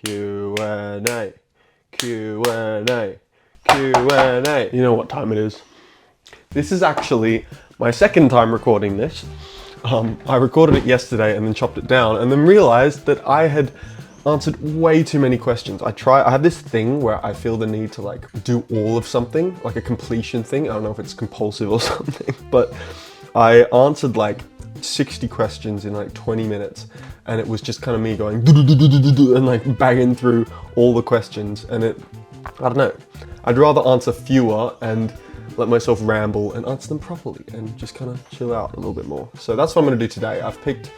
Q&A, Q&A, Q&A. You know what time it is. This is actually my second time recording this. I recorded it yesterday and then chopped it down and then realized that I had answered way too many questions. I have this thing where I feel the need to like do all of something, like a completion thing. I don't know if it's compulsive or something, but I answered like 60 questions in like 20 minutes and it was just kind of me going and like banging through all the questions, and I don't know, I'd rather answer fewer and let myself ramble and answer them properly and just kind of chill out a little bit more. So that's what I'm going to do today. I've picked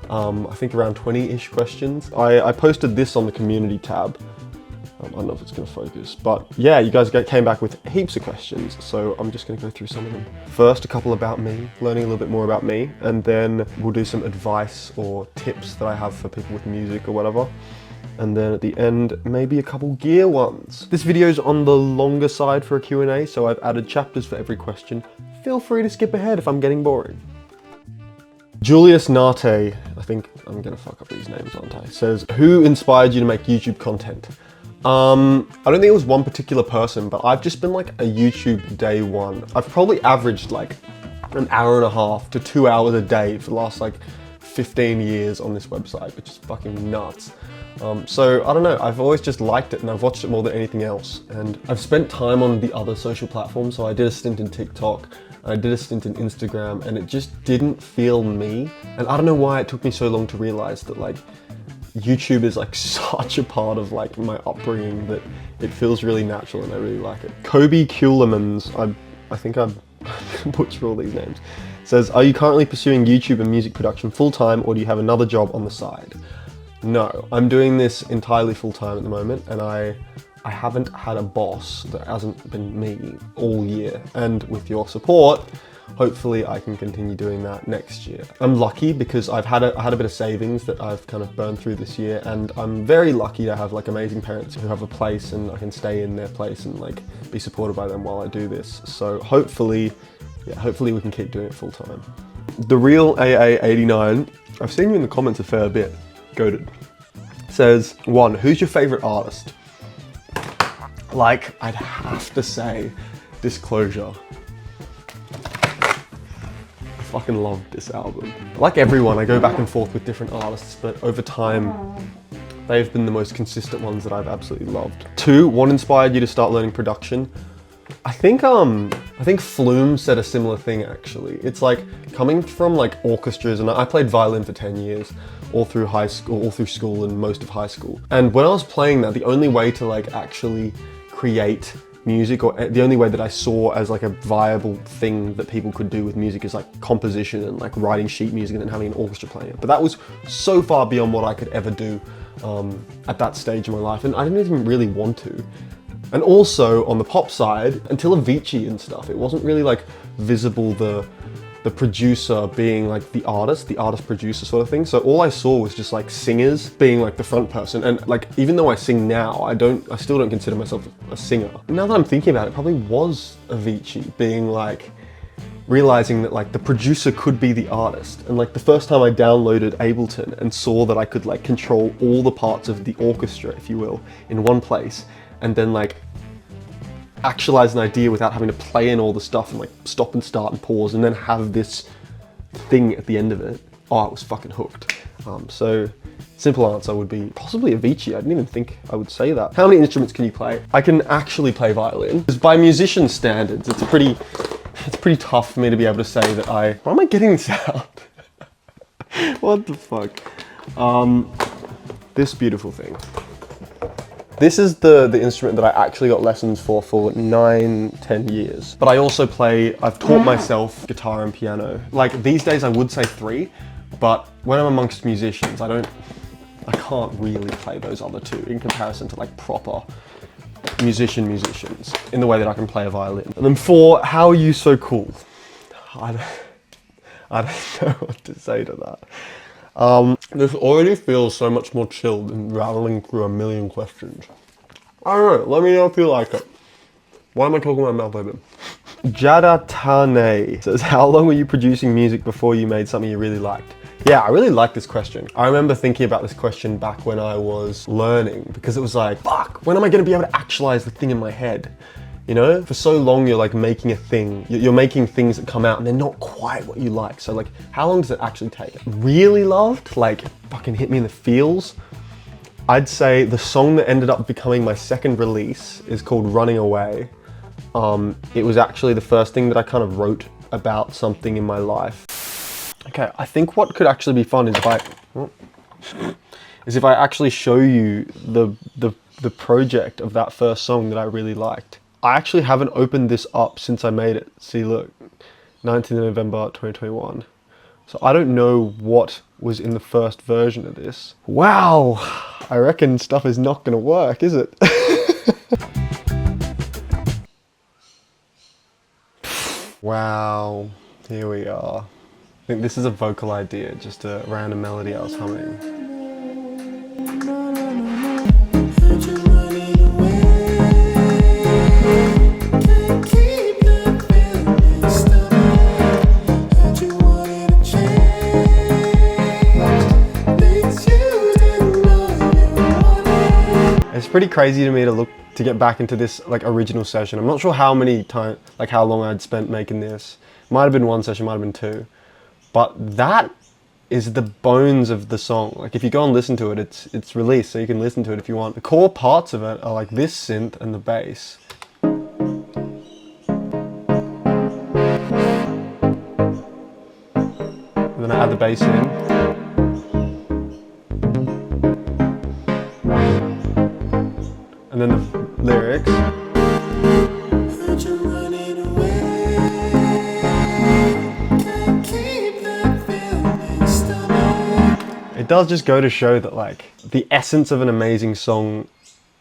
I think around 20-ish questions. I posted this on the community tab. I don't know if it's going to focus, but yeah, you guys came back with heaps of questions, so I'm just going to go through some of them. First, a couple about me, learning a little bit more about me, and then we'll do some advice or tips that I have for people with music or whatever. And then at the end, maybe a couple gear ones. This video's on the longer side for a Q&A, so I've added chapters for every question. Feel free to skip ahead if I'm getting boring. Julius Nate, I think I'm gonna fuck up these names, aren't I? Says, who inspired you to make YouTube content? I don't think it was one particular person, but I've just been like a YouTube day one. I've probably averaged like an hour and a half to 2 hours a day for the last like 15 years on this website, which is fucking nuts. So I don't know, I've always just liked it and I've watched it more than anything else. And I've spent time on the other social platforms. So I did a stint in TikTok, I did a stint in Instagram, and it just didn't feel me. And I don't know why it took me so long to realize that like YouTube is like such a part of like my upbringing that it feels really natural and I really like it. Kobe Kulemans, I think I'm butcher all these names, says, are you currently pursuing YouTube and music production full-time, or do you have another job on the side? No, I'm doing this entirely full-time at the moment, and I haven't had a boss that hasn't been me all year. And with your support, hopefully I can continue doing that next year. I'm lucky because I had a bit of savings that I've kind of burned through this year, and I'm very lucky to have like amazing parents who have a place and I can stay in their place and like be supported by them while I do this. So hopefully we can keep doing it full time. The real AA89, I've seen you in the comments a fair bit, goated, says, 1, who's your favorite artist? Like, I'd have to say, disclosure. I fucking love this album. Like everyone, I go back and forth with different artists, but over time, they've been the most consistent ones that I've absolutely loved. 2, what inspired you to start learning production? I think Flume said a similar thing actually. It's like coming from like orchestras, and I played violin for 10 years, all through high school, all through school and most of high school. And when I was playing that, the only way to like actually create music, or the only way that I saw as like a viable thing that people could do with music, is like composition and like writing sheet music and then having an orchestra playing it. But that was so far beyond what I could ever do at that stage in my life, and I didn't even really want to. And also on the pop side, until Avicii and stuff, it wasn't really like visible the producer being like the artist producer sort of thing. So all I saw was just like singers being like the front person. And like, even though I sing now, I still don't consider myself a singer. Now that I'm thinking about it, it probably was Avicii being like, realizing that like the producer could be the artist. And like the first time I downloaded Ableton and saw that I could like control all the parts of the orchestra, if you will, in one place, and then like actualize an idea without having to play in all the stuff and like stop and start and pause and then have this thing at the end of it. Oh, I was fucking hooked. So simple answer would be possibly Avicii. I didn't even think I would say that. How many instruments can you play? I can actually play violin. Because by musician standards, it's pretty tough for me to be able to say that why am I getting this out? What the fuck? This beautiful thing. This is the instrument that I actually got lessons for 9-10 years. But I also I've taught myself guitar and piano. Like these days I would say 3, but when I'm amongst musicians, I can't really play those other 2 in comparison to like proper musicians in the way that I can play a violin. And then 4, how are you so cool? I don't know what to say to that. This already feels so much more chilled than rattling through a million questions. I don't know, let me know if you like it. Why am I talking with my mouth open? Jada Tane says, how long were you producing music before you made something you really liked? Yeah, I really like this question. I remember thinking about this question back when I was learning, because it was like, fuck, when am I gonna be able to actualize the thing in my head? You know, for so long you're like making a thing, you're making things that come out and they're not quite what you like. So like, how long does it actually take? Really loved, like fucking hit me in the feels. I'd say the song that ended up becoming my second release is called Running Away. It was actually the first thing that I kind of wrote about something in my life. Okay, I think what could actually be fun is if I actually show you the project of that first song that I really liked. I actually haven't opened this up since I made it. See, look, 19th November 2021. So I don't know what was in the first version of this. Wow, I reckon stuff is not gonna work, is it? Wow, here we are. I think this is a vocal idea, just a random melody I was humming. It's pretty crazy to me to get back into this like original session. I'm not sure how many time, like how long I'd spent making this. Might have been one session, might have been two. But that is the bones of the song. Like if you go and listen to it, it's released, so you can listen to it if you want. The core parts of it are like this synth and the bass. And then I add the bass in. And then the lyrics. It does just go to show that like the essence of an amazing song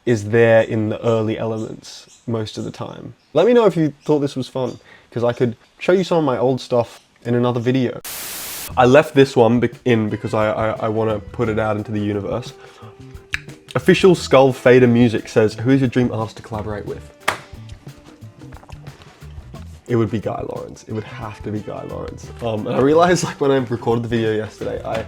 is there in the early elements most of the time. Let me know if you thought this was fun, because I could show you some of my old stuff in another video. I left this one in because I want to put it out into the universe. Official Skull Fader Music says, who is your dream artist to collaborate with? It would be Guy Lawrence. It would have to be Guy Lawrence. And I realized like when I recorded the video yesterday, I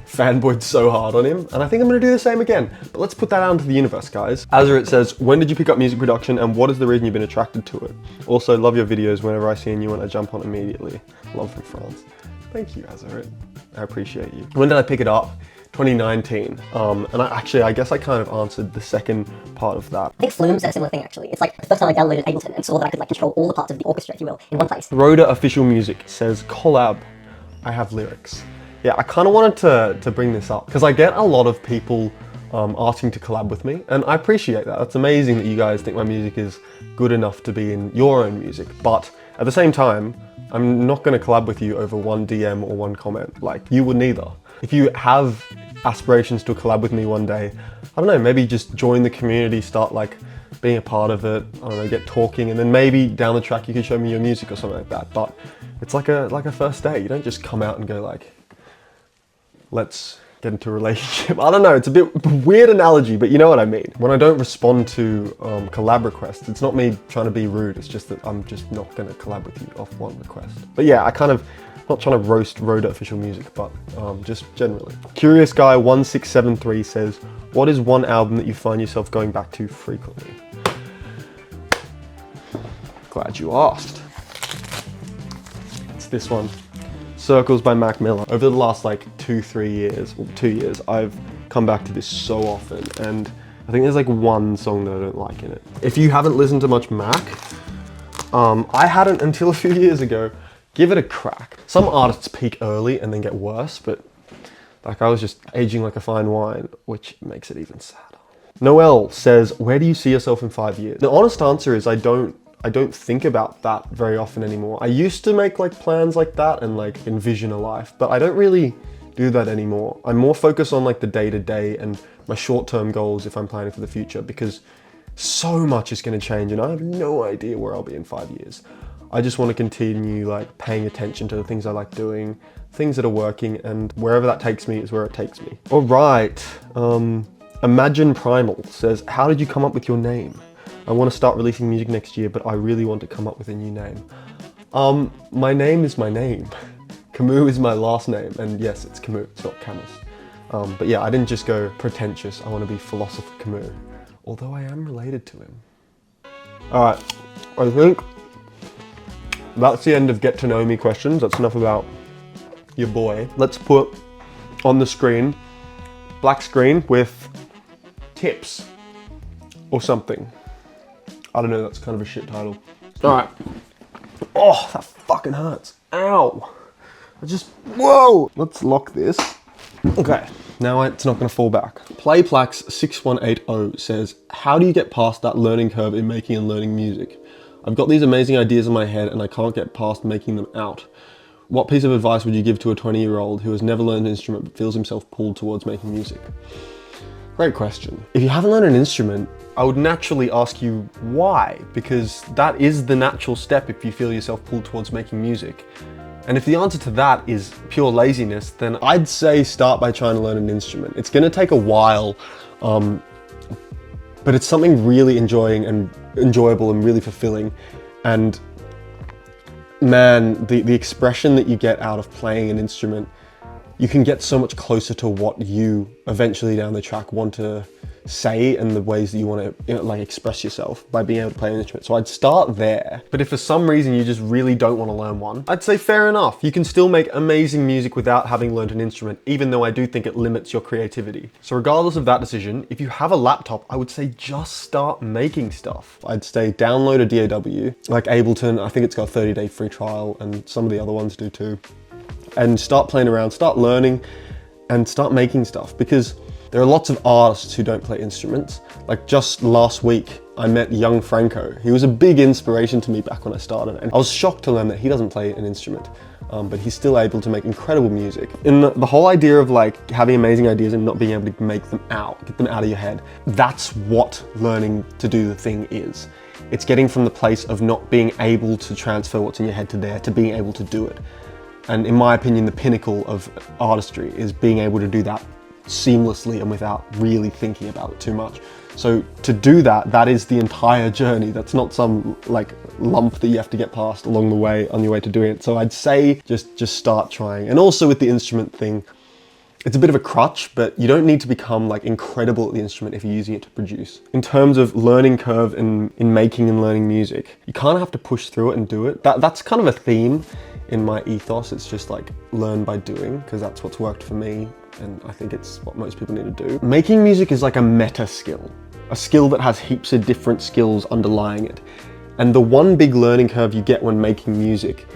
fanboyed so hard on him, and I think I'm gonna do the same again. But let's put that out into the universe, guys. Azeret says, when did you pick up music production and what is the reason you've been attracted to it? Also, love your videos. Whenever I see a new one, I jump on immediately. Love from France. Thank you, Azeret. I appreciate you. When did I pick it up? 2019. And I guess I kind of answered the second part of that. I think Flume said a similar thing actually. It's like the first time I downloaded Ableton and saw that I could like control all the parts of the orchestra, if you will, in one place. Rhoda Official Music says, collab, I have lyrics. Yeah, I kind of wanted to bring this up because I get a lot of people asking to collab with me, and I appreciate that. It's amazing that you guys think my music is good enough to be in your own music, but at the same time, I'm not going to collab with you over one DM or one comment. Like, you would neither. If you have aspirations to collab with me one day, I don't know, maybe just join the community, start like being a part of it, I don't know, get talking, and then maybe down the track you can show me your music or something like that. But it's like a first date. You don't just come out and go like, let's get into a relationship. I don't know, it's a bit weird analogy, but you know what I mean. When I don't respond to collab requests, it's not me trying to be rude, it's just that I'm just not gonna collab with you off one request. But yeah, I kind of, not trying to roast Rhoda Official Music, but just generally. Curious Guy 1673 says, what is one album that you find yourself going back to frequently? Glad you asked. It's this one. Circles by Mac Miller. Over the last like 2 years, I've come back to this so often, and I think there's like one song that I don't like in it. If you haven't listened to much Mac, I hadn't until a few years ago. Give it a crack. Some artists peak early and then get worse, but like I was just aging like a fine wine, which makes it even sadder. Noel says, where do you see yourself in 5 years? The honest answer is I don't think about that very often anymore. I used to make like plans like that and like envision a life, but I don't really do that anymore. I'm more focused on like the day-to-day and my short-term goals if I'm planning for the future, because so much is gonna change and I have no idea where I'll be in 5 years. I just want to continue like paying attention to the things I like doing, things that are working, and wherever that takes me is where it takes me. All right, Imagine Primal says, how did you come up with your name? I want to start releasing music next year, but I really want to come up with a new name. My name is my name. Camus is my last name, and yes, it's Camus, it's not Camus. But yeah, I didn't just go pretentious, I want to be philosopher Camus, although I am related to him. Alright, I think that's the end of get to know me questions. That's enough about your boy. Let's put on the screen, black screen with tips or something. I don't know, that's kind of a shit title. Alright. Oh, that fucking hurts. Ow. Whoa. Let's lock this. Okay, now it's not gonna fall back. PlayPlax6180 says, how do you get past that learning curve in making and learning music? I've got these amazing ideas in my head and I can't get past making them out. What piece of advice would you give to a 20-year-old who has never learned an instrument but feels himself pulled towards making music? Great question. If you haven't learned an instrument, I would naturally ask you why, because that is the natural step if you feel yourself pulled towards making music. And if the answer to that is pure laziness, then I'd say start by trying to learn an instrument. It's gonna take a while, but it's something really enjoyable and really fulfilling. And man, the expression that you get out of playing an instrument, you can get so much closer to what you eventually down the track want to say and the ways that you want to, like, express yourself by being able to play an instrument. So I'd start there. But if for some reason you just really don't want to learn one, I'd say fair enough. You can still make amazing music without having learned an instrument, even though I do think it limits your creativity. So regardless of that decision, if you have a laptop, I would say just start making stuff. I'd say download a DAW, like Ableton. I think it's got a 30-day free trial, and some of the other ones do too. And start playing around, start learning, and start making stuff, because there are lots of artists who don't play instruments. Like just last week, I met young Flaco. He was a big inspiration to me back when I started, and I was shocked to learn that he doesn't play an instrument, but he's still able to make incredible music. And the whole idea of like having amazing ideas and not being able to make them out, get them out of your head, that's what learning to do the thing is. It's getting from the place of not being able to transfer what's in your head to there, to being able to do it. And in my opinion, the pinnacle of artistry is being able to do that seamlessly and without really thinking about it too much. So to do that, that is the entire journey. That's not some like lump that you have to get past along the way on your way to doing it. So I'd say just start trying. And also with the instrument thing, it's a bit of a crutch, but you don't need to become like incredible at the instrument if you're using it to produce. In terms of learning curve in making and learning music, you kind of have to push through it and do it. That's kind of a theme in my ethos. It's just like learn by doing, because that's what's worked for me. And I think it's what most people need to do. Making music is like a meta skill, a skill that has heaps of different skills underlying it. And the one big learning curve you get when making music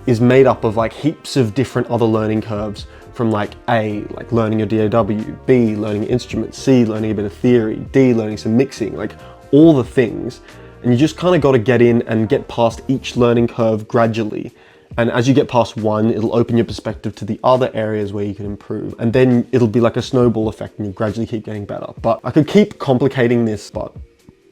is made up of like heaps of different other learning curves, from like A, like learning your DAW, B, learning instruments, C, learning a bit of theory, D, learning some mixing, like all the things. And you just kind of got to get in and get past each learning curve gradually. And as you get past one, it'll open your perspective to the other areas where you can improve. And then it'll be like a snowball effect and you gradually keep getting better. But I could keep complicating this, but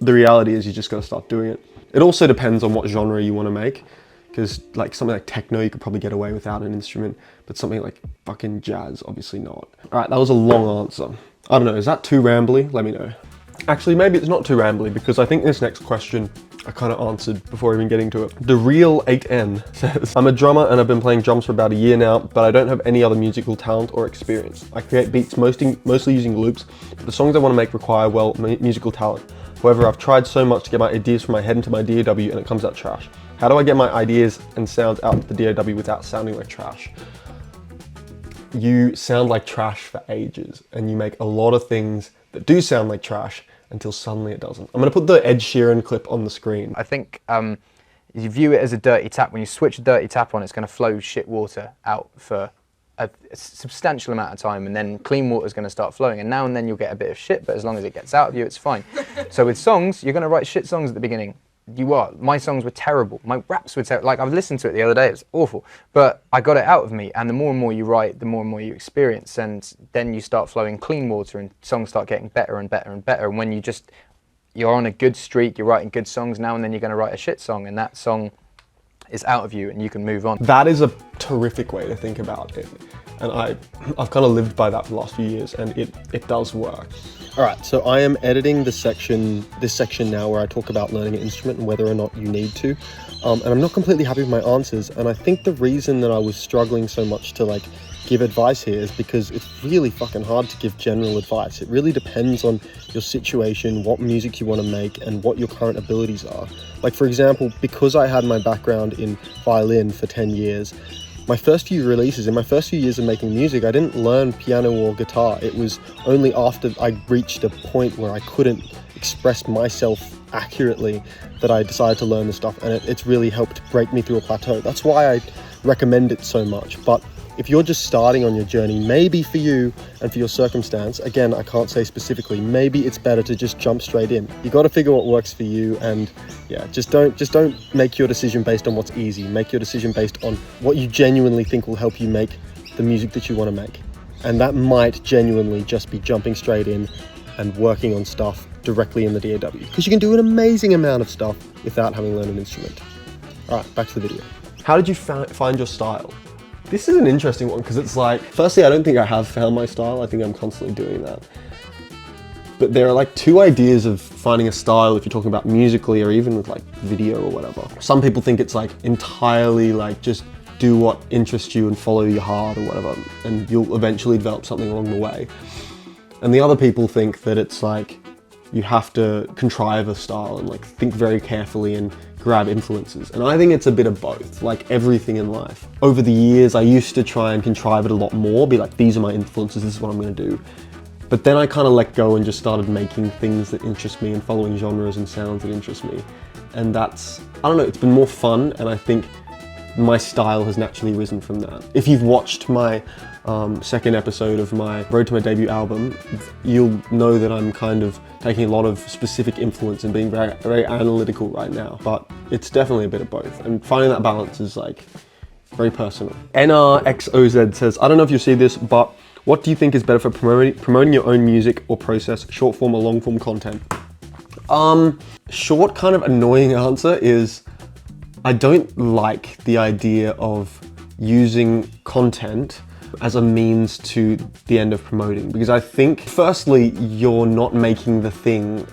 the reality is you just gotta start doing it. It also depends on what genre you wanna make, because like something like techno, you could probably get away without an instrument, but something like fucking jazz, obviously not. All right, that was a long answer. I don't know, is that too rambly? Let me know. Actually, maybe it's not too rambly, because I think this next question I kind of answered before even getting to it. The Real 8N says, I'm a drummer and I've been playing drums for about a year now, but I don't have any other musical talent or experience. I create beats mostly using loops, but the songs I want to make require, well, musical talent. However, I've tried so much to get my ideas from my head into my DAW and it comes out trash. How do I get my ideas and sounds out into the DAW without sounding like trash? You sound like trash for ages, and you make a lot of things that do sound like trash until suddenly it doesn't. I'm gonna put the Ed Sheeran clip on the screen. I think you view it as a dirty tap. When you switch a dirty tap on, it's gonna flow shit water out for a substantial amount of time, and then clean water is gonna start flowing, and now and then you'll get a bit of shit, but as long as it gets out of you, it's fine. So with songs, you're gonna write shit songs at the beginning. My songs were terrible. My raps were terrible. Like, I've listened to it the other day, it was awful. But I got it out of me, and the more and more you write, the more and more you experience, and then you start flowing clean water, and songs start getting better and better and better. And when you're on a good streak, you're writing good songs, now and then you're gonna write a shit song, and that song is out of you, and you can move on. That is a terrific way to think about it. And I've kind of lived by that for the last few years, and it does work. All right, so I am editing this section now where I talk about learning an instrument and whether or not you need to. And I'm not completely happy with my answers. And I think the reason that I was struggling so much to like give advice here is because it's really fucking hard to give general advice. It really depends on your situation, what music you want to make, and what your current abilities are. Like, for example, because I had my background in violin for 10 years, in my first few years of making music, I didn't learn piano or guitar. It was only after I reached a point where I couldn't express myself accurately that I decided to learn the stuff, and it's really helped break me through a plateau. That's why I recommend it so much. But if you're just starting on your journey, maybe for you and for your circumstance, again, I can't say specifically, maybe it's better to just jump straight in. You got to figure what works for you, and yeah, just don't make your decision based on what's easy. Make your decision based on what you genuinely think will help you make the music that you want to make. And that might genuinely just be jumping straight in and working on stuff directly in the DAW, because you can do an amazing amount of stuff without having learned an instrument. All right, back to the video. How did you find your style? This is an interesting one, because it's like, firstly, I don't think I have found my style. I think I'm constantly doing that. But there are like two ideas of finding a style if you're talking about musically or even with like video or whatever. Some people think it's like entirely like just do what interests you and follow your heart or whatever, and you'll eventually develop something along the way. And the other people think that it's like you have to contrive a style and like think very carefully and grab influences. And I think it's a bit of both, like everything in life. Over the years, I used to try and contrive it a lot more, be like, these are my influences, this is what I'm gonna do. But then I kind of let go and just started making things that interest me and following genres and sounds that interest me. And that's, I don't know, it's been more fun, and I think my style has naturally risen from that. If you've watched my second episode of my Road to My Debut album, you'll know that I'm kind of taking a lot of specific influence and being very, very analytical right now. But it's definitely a bit of both, and finding that balance is like very personal. NRXOZ says, I don't know if you see this, but what do you think is better for promoting your own music or process, short form or long form content? Short, kind of annoying answer is, I don't like the idea of using content as a means to the end of promoting, because I think firstly, you're not making the thing,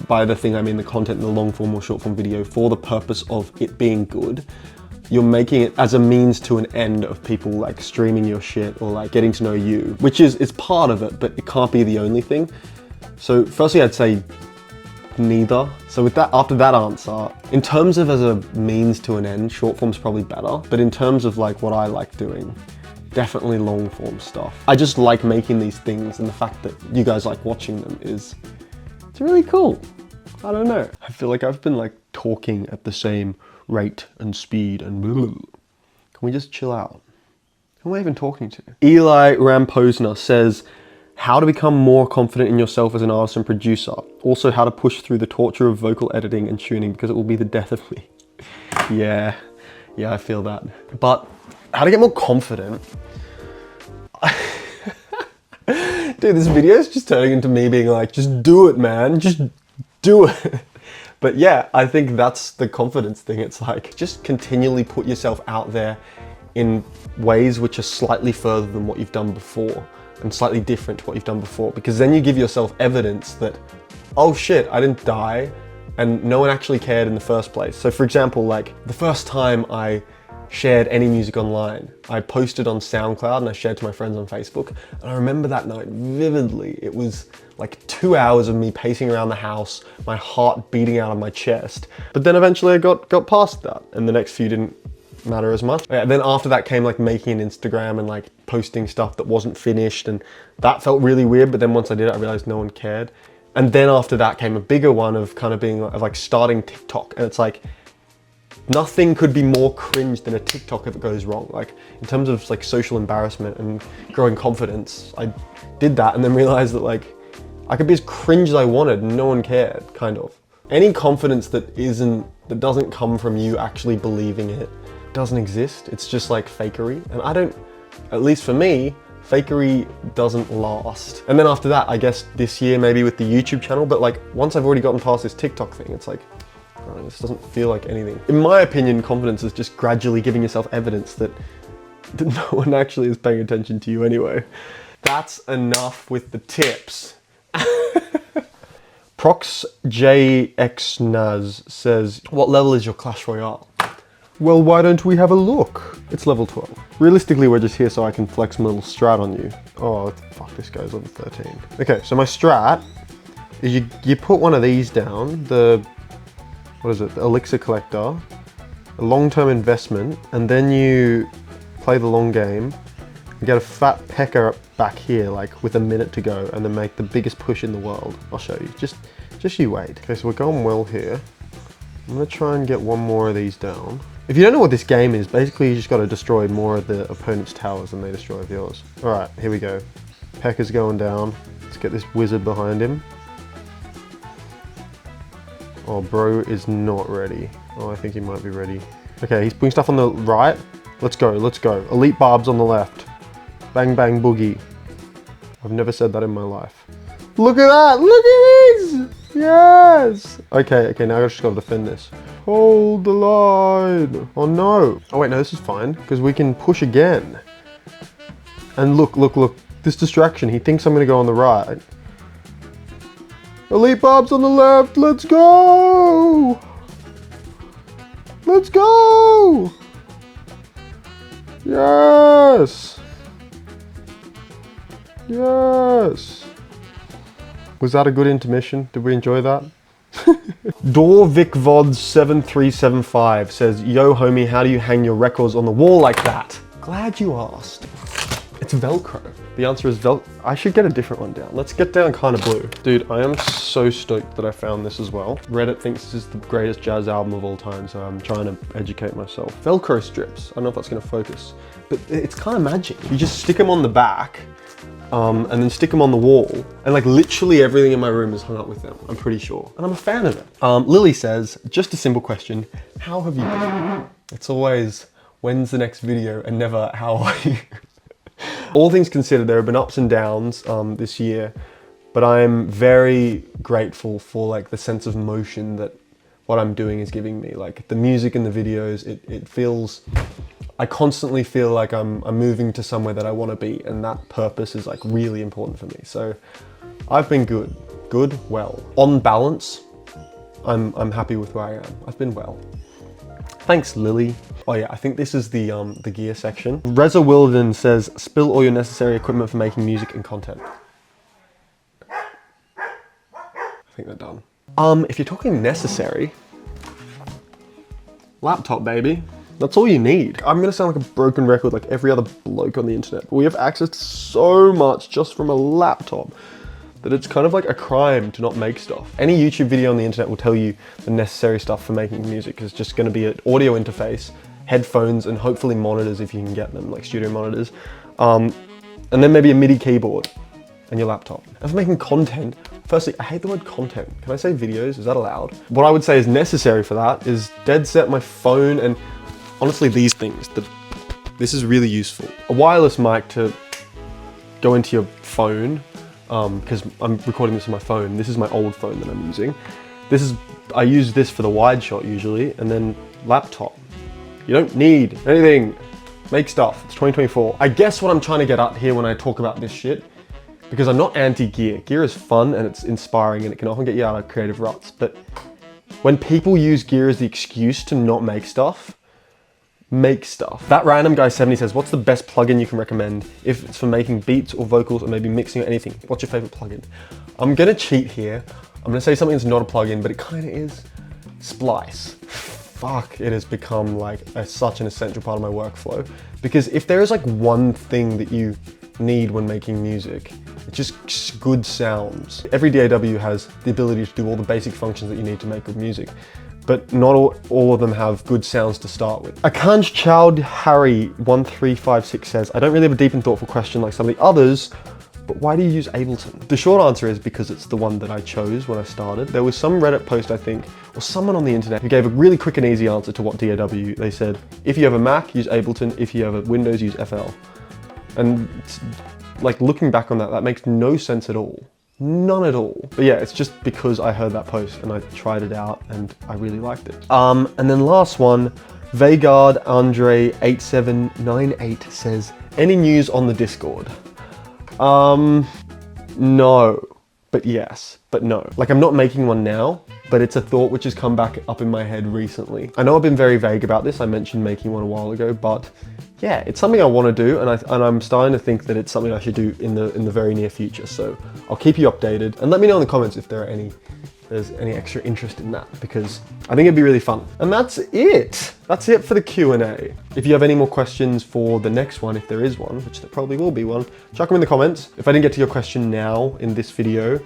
by the thing I mean the content in the long form or short form video, for the purpose of it being good. You're making it as a means to an end of people like streaming your shit or like getting to know you, which is part of it, but it can't be the only thing. So firstly, I'd say neither. So with that, after that answer, in terms of as a means to an end, short form's probably better. But in terms of like what I like doing, definitely long form stuff. I just like making these things, and the fact that you guys like watching them it's really cool. I don't know. I feel like I've been like talking at the same rate and speed and blah, blah, blah. Can we just chill out? Who am I even talking to? Eli Ramposner says, how to become more confident in yourself as an artist and producer. Also, how to push through the torture of vocal editing and tuning, because it will be the death of me. Yeah, I feel that. But how to get more confident? Dude, this video is just turning into me being like, just do it, man, just do it. But yeah, I think that's the confidence thing. It's like, just continually put yourself out there in ways which are slightly further than what you've done before, and slightly different to what you've done before, because then you give yourself evidence that, oh shit, I didn't die, and no one actually cared in the first place. So for example, like the first time I shared any music online, I posted on SoundCloud and I shared to my friends on Facebook. And I remember that night vividly. It was like 2 hours of me pacing around the house, my heart beating out of my chest. But then eventually I got past that, and the next few didn't matter as much. Yeah, then after that came like making an Instagram and like posting stuff that wasn't finished, and that felt really weird. But then once I did it, I realized no one cared. And then after that came a bigger one of kind of being like starting TikTok, and it's like, nothing could be more cringe than a TikTok if it goes wrong. Like in terms of like social embarrassment and growing confidence, I did that and then realized that like I could be as cringe as I wanted and no one cared, kind of. Any confidence that doesn't come from you actually believing it doesn't exist. It's just like fakery. And I don't, at least for me, fakery doesn't last. And then after that, I guess this year maybe with the YouTube channel, but like once I've already gotten past this TikTok thing, it's like, this doesn't feel like anything. In my opinion, confidence is just gradually giving yourself evidence that No one actually is paying attention to you anyway. That's enough with the tips. ProxJXNaz says, what level is your Clash Royale? Well, why don't we have a look? It's level 12. Realistically, we're just here so I can flex my little strat on you. Oh, fuck, this guy's level 13. Okay, so my strat is you put one of these down, what is it, the Elixir Collector, a long-term investment, and then you play the long game, and get a fat pecker back here, like with a minute to go, and then make the biggest push in the world. I'll show you, just you wait. Okay, so we're going well here. I'm gonna try and get one more of these down. If you don't know what this game is, basically you just gotta destroy more of the opponent's towers than they destroy of yours. All right, here we go. Pekka's going down. Let's get this wizard behind him. Oh, bro is not ready. Oh, I think he might be ready. Okay, he's putting stuff on the right. Let's go, let's go. Elite barbs on the left. Bang, bang, boogie. I've never said that in my life. Look at that, look at this! Yes! Okay, now I just gotta defend this. Hold the line. Oh no. Oh wait, no, this is fine, because we can push again. And look, this distraction, he thinks I'm gonna go on the right. Elite barbs on the left, let's go! Let's go! Yes! Yes! Was that a good intermission? Did we enjoy that? DorVicVods7375 says, yo homie, how do you hang your records on the wall like that? Glad you asked. It's Velcro. The answer is I should get a different one down. Let's get down Kinda Blue. Dude, I am so stoked that I found this as well. Reddit thinks this is the greatest jazz album of all time, so I'm trying to educate myself. Velcro strips. I don't know if that's gonna focus, but it's kind of magic. You just stick them on the back, and then stick them on the wall, and like literally everything in my room is hung up with them, I'm pretty sure. And I'm a fan of it. Lily says, just a simple question, how have you been? It's always, when's the next video, and never, how are you? All things considered, there have been ups and downs this year, but I'm very grateful for like the sense of motion that what I'm doing is giving me. Like the music and the videos, it feels, I constantly feel like I'm moving to somewhere that I want to be, and that purpose is like really important for me. So I've been good, well. On balance, I'm happy with where I am. I've been well. Thanks, Lily. Oh yeah, I think this is the gear section. Reza Wilden says, spill all your necessary equipment for making music and content. I think they're done. If you're talking necessary, laptop, baby. That's all you need. I'm gonna sound like a broken record like every other bloke on the internet, but we have access to so much just from a laptop that it's kind of like a crime to not make stuff. Any YouTube video on the internet will tell you the necessary stuff for making music. It's just gonna be an audio interface, headphones, and hopefully monitors if you can get them, like studio monitors. And then maybe a MIDI keyboard and your laptop. And for making content, firstly, I hate the word content. Can I say videos? Is that allowed? What I would say is necessary for that is dead set my phone, and honestly these things. This is really useful. A wireless mic to go into your phone, because I'm recording this on my phone. This is my old phone that I'm using. I use this for the wide shot usually, and then laptop. You don't need anything. Make stuff. It's 2024. I guess what I'm trying to get at here when I talk about this shit, because I'm not anti-gear. Gear is fun and it's inspiring and it can often get you out of creative ruts. But when people use gear as the excuse to not make stuff, make stuff. That random guy 70 says, what's the best plugin you can recommend if it's for making beats or vocals or maybe mixing or anything? What's your favorite plugin? I'm gonna cheat here. I'm gonna say something that's not a plugin, but it kind of is. Splice. Fuck, it has become like such an essential part of my workflow. Because if there is like one thing that you need when making music, it's just good sounds. Every DAW has the ability to do all the basic functions that you need to make good music, but not all of them have good sounds to start with. Akanj Chowd Harry 1356 says, I don't really have a deep and thoughtful question like some of the others, but why do you use Ableton? The short answer is because it's the one that I chose when I started. There was some Reddit post, I think, or someone on the internet who gave a really quick and easy answer to what DAW. They said, if you have a Mac, use Ableton. If you have a Windows, use FL. And like looking back on that, that makes no sense at all. None at all. But yeah, it's just because I heard that post and I tried it out and I really liked it. And then last one, Vagard Andre 8798 says, any news on the Discord? No, but yes, but no. Like, I'm not making one now, but it's a thought which has come back up in my head recently. I know I've been very vague about this. I mentioned making one a while ago, but yeah, it's something I want to do, and I'm starting to think that it's something I should do in the very near future. So I'll keep you updated, and let me know in the comments if there's any extra interest in that, because I think it'd be really fun. And that's it. That's it for the Q&A. If you have any more questions for the next one, if there is one, which there probably will be one, chuck them in the comments. If I didn't get to your question now in this video,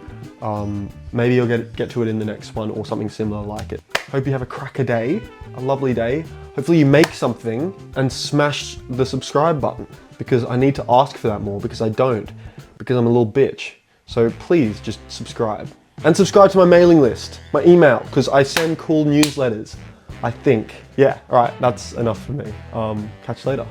maybe you'll get to it in the next one or something similar like it. Hope you have a cracker day, a lovely day. Hopefully you make something and smash the subscribe button, because I need to ask for that more, because I don't, because I'm a little bitch. So please just subscribe. And subscribe to my mailing list, my email, because I send cool newsletters, I think. Yeah, all right, that's enough for me. Catch you later.